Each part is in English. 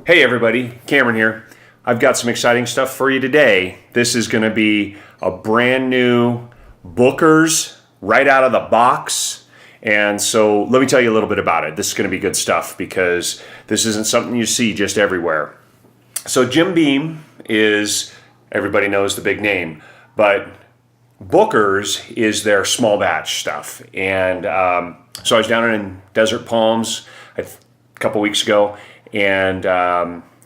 Hey everybody, Cameron here. I've got some exciting stuff for you today. This is going to be a brand new Booker's right out of the box. And so let me tell you a little bit about it. This is going to be good stuff because this isn't something you see just everywhere. So Jim Beam is, everybody knows the big name, but Booker's is their small batch stuff. And so I was down in Desert Palms a couple weeks ago. And,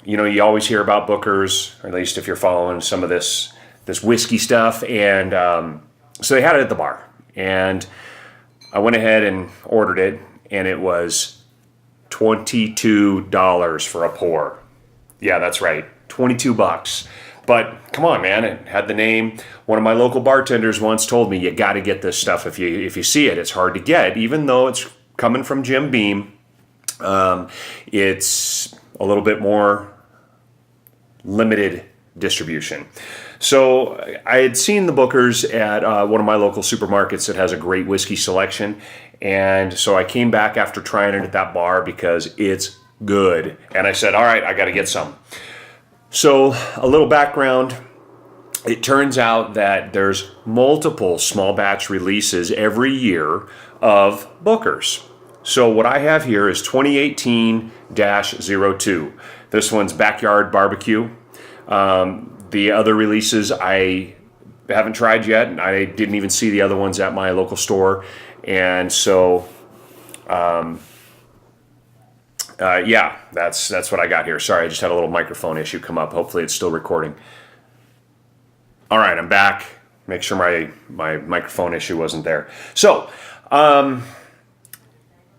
you know, you always hear about Booker's, or at least if you're following some of this whiskey stuff. And so they had it at the bar. And I went ahead and ordered it, and it was $22 for a pour. Yeah, that's right, $22. But come on, man, it had the name. One of my local bartenders once told me, you got to get this stuff. If you see it, it's hard to get, even though it's coming from Jim Beam. It's a little bit more limited distribution. So I had seen the Booker's at one of my local supermarkets that has a great whiskey selection. And so I came back after trying it at that bar because it's good. And I said, all right, I got to get some. So a little background. It turns out that there's multiple small batch releases every year of Booker's. So what I have here is 2018-02. This one's Backyard Barbecue. The other releases I haven't tried yet, and I didn't even see the other ones at my local store. And so, yeah, that's what I got here. Sorry, I just had a little microphone issue come up. Hopefully it's still recording. All right, I'm back. Make sure my microphone issue wasn't there. So,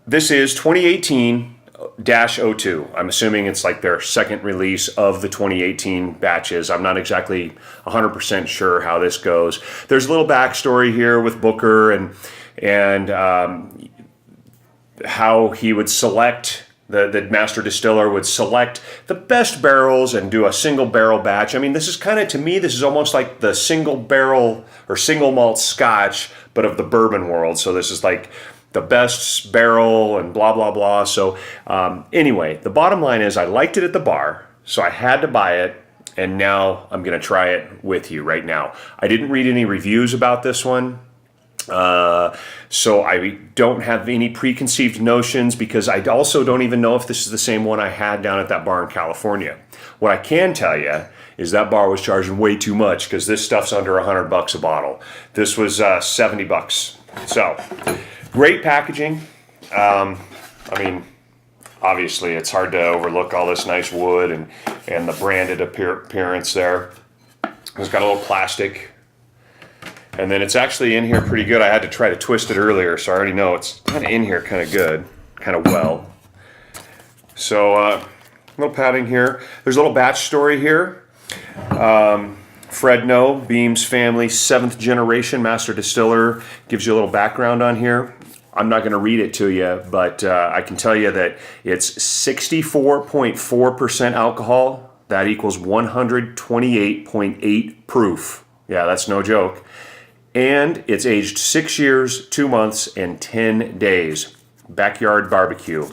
this is 2018-02. I'm assuming it's like their second release of the 2018 batches. I'm not exactly 100% sure how this goes. There's a little backstory here with Booker and how he would select, the master distiller would select the best barrels and do a single barrel batch. I mean, this is kind of, to me, this is almost like the single barrel or single malt scotch, but of the bourbon world. So this is like the best barrel and blah, blah, blah. So anyway, the bottom line is I liked it at the bar, so I had to buy it, and now I'm going to try it with you right now. I didn't read any reviews about this one, so I don't have any preconceived notions because I also don't even know if this is the same one I had down at that bar in California. What I can tell you is that bar was charging way too much because this stuff's under $100 a bottle. This was $70. So great packaging. I mean, obviously it's hard to overlook all this nice wood and the branded appearance there. It's got a little plastic. And then it's actually in here pretty good. I had to try to twist it earlier, so I already know it's kind of in here kind of good, kind of well. So a little padding here. There's a little batch story here. Fred No, Beam's family, 7th generation master distiller, gives you a little background on here. I'm not going to read it to you, but I can tell you that it's 64.4% alcohol. That equals 128.8 proof. Yeah, that's no joke. And it's aged 6 years, 2 months, and 10 days. Backyard Barbecue.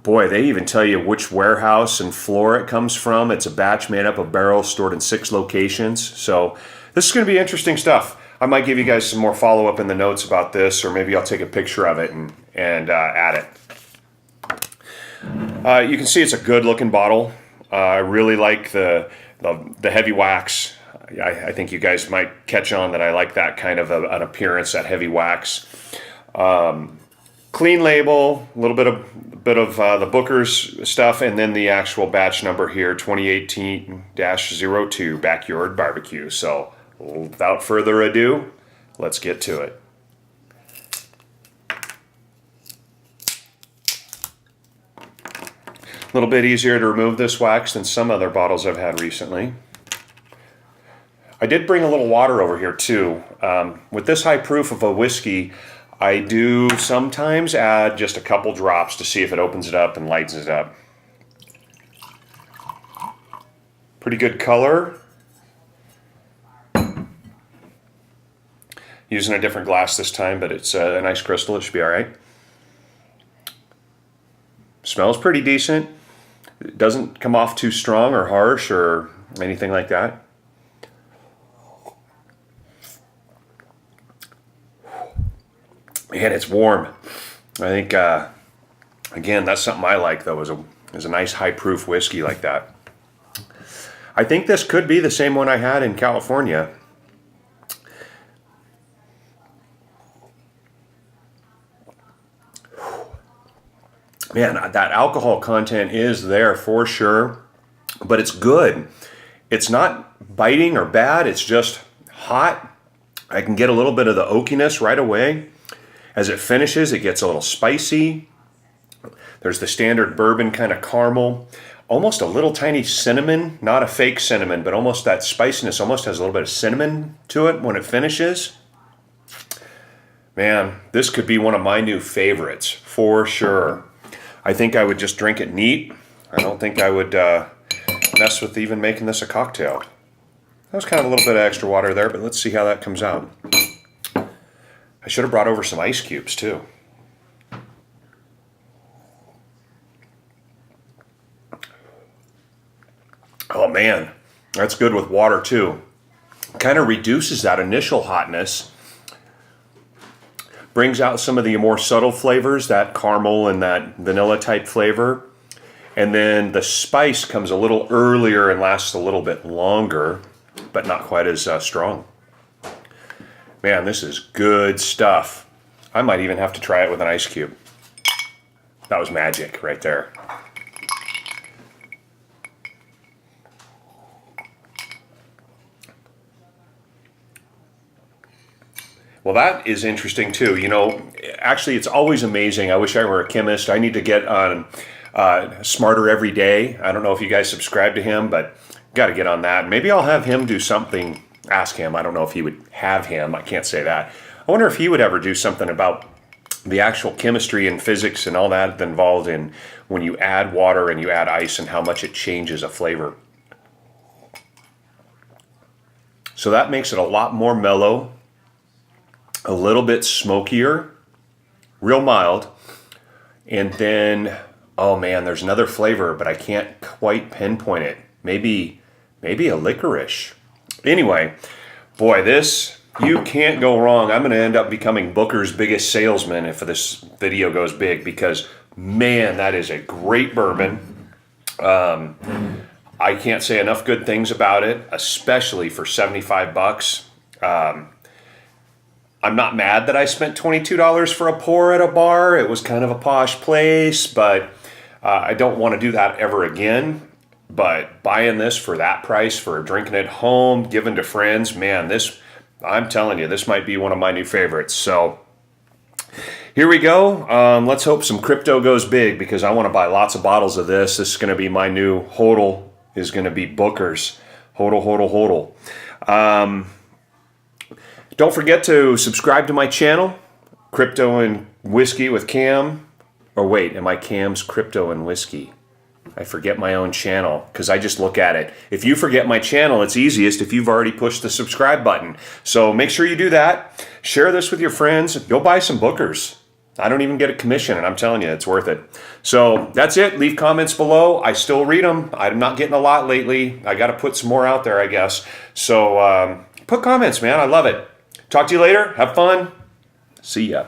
Boy, they even tell you which warehouse and floor it comes from. It's a batch made up of barrels stored in 6 locations. So this is going to be interesting stuff. I might give you guys some more follow-up in the notes about this, or maybe I'll take a picture of it and add it. You can see it's a good-looking bottle. I really like the heavy wax. I think you guys might catch on that I like that kind of an appearance, that heavy wax. Clean label, a little bit of the Booker's stuff, and then the actual batch number here, 2018-02, Backyard Barbecue. So without further ado, let's get to it. A little bit easier to remove this wax than some other bottles I've had recently. I did bring a little water over here too. With this high proof of a whiskey, I do sometimes add just a couple drops to see if it opens it up and lightens it up. Pretty good color. Using a different glass this time, but it's a nice crystal. It should be all right. Smells pretty decent. It doesn't come off too strong or harsh or anything like that. Man, it's warm. I think, again, that's something I like, though, is a nice high-proof whiskey like that. I think this could be the same one I had in California. Man, that alcohol content is there for sure, but it's good. It's not biting or bad, it's just hot. I can get a little bit of the oakiness right away. As it finishes, it gets a little spicy. There's the standard bourbon kind of caramel, almost a little tiny cinnamon, not a fake cinnamon, but almost that spiciness almost has a little bit of cinnamon to it when it finishes. Man, this could be one of my new favorites for sure. I think I would just drink it neat. I don't think I would mess with even making this a cocktail. That was kind of a little bit of extra water there, but let's see how that comes out. I should have brought over some ice cubes too. Oh man, that's good with water too. Kind of reduces that initial hotness. Brings out some of the more subtle flavors, that caramel and that vanilla type flavor. And then the spice comes a little earlier and lasts a little bit longer, but not quite as strong. Man, this is good stuff. I might even have to try it with an ice cube. That was magic right there. Well, that is interesting too. You know, actually, it's always amazing. I wish I were a chemist. I need to get on Smarter Every Day. I don't know if you guys subscribe to him, but got to get on that. Maybe I'll have him do something. Ask him. I don't know if he would have him. I can't say that. I wonder if he would ever do something about the actual chemistry and physics and all that involved in when you add water and you add ice and how much it changes a flavor. So that makes it a lot more mellow. A little bit smokier, real mild, and then, oh man, there's another flavor, but I can't quite pinpoint it. Maybe a licorice. Anyway, boy, this, you can't go wrong. I'm going to end up becoming Booker's biggest salesman if this video goes big because, man, that is a great bourbon. I can't say enough good things about it, especially for $75. I'm not mad that I spent $22 for a pour at a bar. It was kind of a posh place, but I don't want to do that ever again. But buying this for that price, for drinking at home, giving to friends, man, this, I'm telling you, this might be one of my new favorites. So here we go. Let's hope some crypto goes big because I want to buy lots of bottles of this. This is going to be my new hodl, is going to be Booker's. Hodl. Don't forget to subscribe to my channel, Crypto and Whiskey with Cam. Or wait, am I Cam's Crypto and Whiskey? I forget my own channel because I just look at it. If you forget my channel, it's easiest if you've already pushed the subscribe button. So make sure you do that. Share this with your friends. Go buy some Bookers. I don't even get a commission, and I'm telling you, it's worth it. So that's it. Leave comments below. I still read them. I'm not getting a lot lately. I got to put some more out there, I guess. So put comments, man. I love it. Talk to you later. Have fun. See ya.